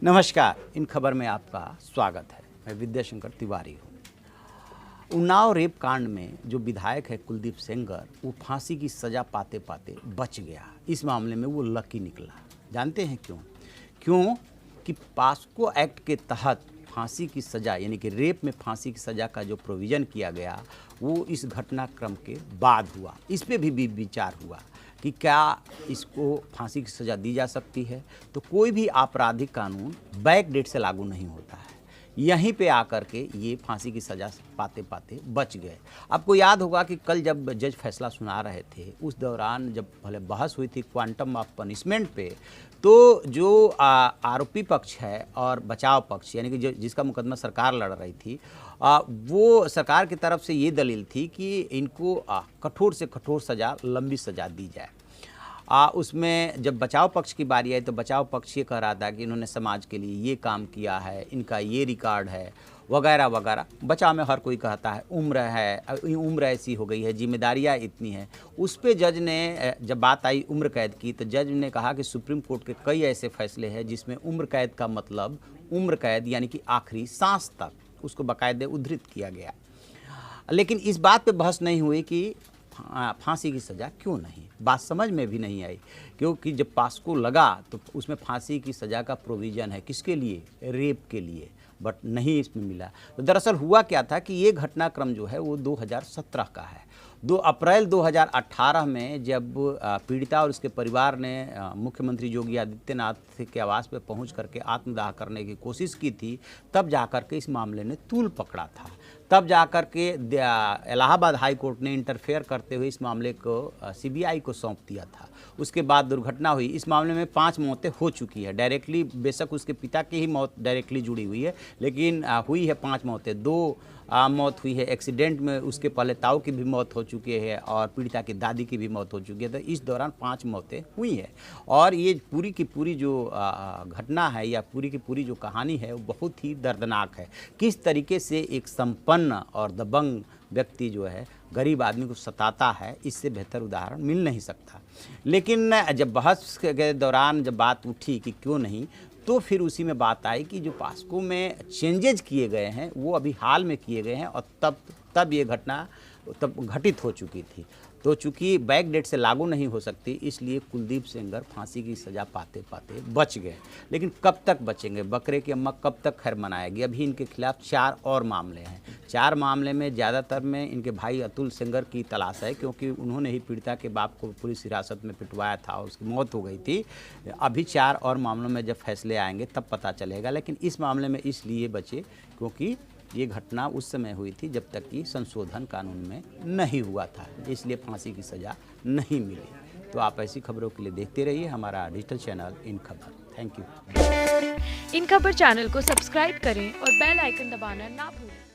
नमस्कार, इन खबर में आपका स्वागत है। मैं विद्याशंकर तिवारी हूँ। उन्नाव रेप कांड में जो विधायक है कुलदीप सेंगर, वो फांसी की सज़ा पाते पाते बच गया। इस मामले में वो लकी निकला। जानते हैं क्यों? क्यों कि पास्को एक्ट के तहत फांसी की सज़ा यानी कि रेप में फांसी की सज़ा का जो प्रोविज़न किया गया वो इस घटनाक्रम के बाद हुआ। इस पे भी विचार हुआ कि क्या इसको फांसी की सज़ा दी जा सकती है। तो कोई भी आपराधिक कानून बैक डेट से लागू नहीं होता है। यहीं पे आकर के ये फांसी की सज़ा पाते पाते बच गए। आपको याद होगा कि कल जब जज फैसला सुना रहे थे उस दौरान जब पहले बहस हुई थी क्वांटम ऑफ पनिशमेंट पे, तो जो आरोपी पक्ष है और बचाव पक्ष यानी कि जिसका मुकदमा सरकार लड़ रही थी, वो सरकार की तरफ से ये दलील थी कि इनको कठोर से कठोर सज़ा, लंबी सज़ा दी जाए। उसमें जब बचाव पक्ष की बारी आई तो बचाव पक्ष ये कह रहा था कि इन्होंने समाज के लिए ये काम किया है, इनका ये रिकॉर्ड है वगैरह वगैरह। बचाव में हर कोई कहता है उम्र ऐसी हो गई है, जिम्मेदारियां इतनी हैं। उस पे जज ने जब बात आई उम्र कैद की तो जज ने कहा कि सुप्रीम कोर्ट के कई ऐसे फैसले हैं जिसमें उम्र कैद का मतलब उम्र कैद यानी कि आखिरी सांस तक, उसको बाकायदे उद्धृत किया गया। लेकिन इस बात पे बहस नहीं हुई कि फांसी की सज़ा क्यों नहीं। बात समझ में भी नहीं आई, क्योंकि जब पास्को लगा तो उसमें फांसी की सज़ा का प्रोविज़न है। किसके लिए? रेप के लिए, बट नहीं इसमें मिला। तो दरअसल हुआ क्या था कि ये घटनाक्रम जो है वो 2017 का है। 2 अप्रैल 2018 में जब पीड़िता और उसके परिवार ने मुख्यमंत्री योगी आदित्यनाथ के आवास पर पहुंच करके आत्मदाह करने की कोशिश की थी, तब जाकर के इस मामले ने तूल पकड़ा था। तब जाकर के इलाहाबाद हाई कोर्ट ने इंटरफेयर करते हुए इस मामले को सीबीआई को सौंप दिया था। उसके बाद दुर्घटना हुई। इस मामले में 5 मौतें हो चुकी है डायरेक्टली। बेशक उसके पिता की ही मौत डायरेक्टली जुड़ी हुई है, लेकिन हुई है 5 मौतें। 2 मौत हुई है एक्सीडेंट में, उसके पहले ताऊ की भी मौत हो चुकी है और पीड़िता की दादी की भी मौत हो चुकी है। तो इस दौरान 5 मौतें हुई है। और ये पूरी की पूरी जो घटना है या पूरी की पूरी जो कहानी है वो बहुत ही दर्दनाक है। किस तरीके से एक संपन्न और दबंग व्यक्ति जो है गरीब आदमी को सताता है, इससे बेहतर उदाहरण मिल नहीं सकता। लेकिन जब बहस के दौरान जब बात उठी कि क्यों नहीं, तो फिर उसी में बात आई कि जो पास्को में चेंजेज किए गए हैं वो अभी हाल में किए गए हैं और तब ये घटना तब घटित हो चुकी थी। तो चूंकि बैक डेट से लागू नहीं हो सकती, इसलिए कुलदीप सेंगर फांसी की सज़ा पाते पाते बच गए। लेकिन कब तक बचेंगे? बकरे की अम्मा कब तक खैर मनाएगी? अभी इनके खिलाफ 4 और मामले हैं। 4 मामले में ज़्यादातर में इनके भाई अतुल सेंगर की तलाश है, क्योंकि उन्होंने ही पीड़िता के बाप को पुलिस हिरासत में पिटवाया था और उसकी मौत हो गई थी। अभी 4 और मामलों में जब फैसले आएंगे तब पता चलेगा। लेकिन इस मामले में इसलिए बचे क्योंकि ये घटना उस समय हुई थी जब तक कि संशोधन कानून में नहीं हुआ था, इसलिए फांसी की सज़ा नहीं मिली। तो आप ऐसी खबरों के लिए देखते रहिए हमारा डिजिटल चैनल इन खबर। Thank you. इन खबर चैनल को सब्सक्राइब करें और बेल आइकन दबाना ना भूलें।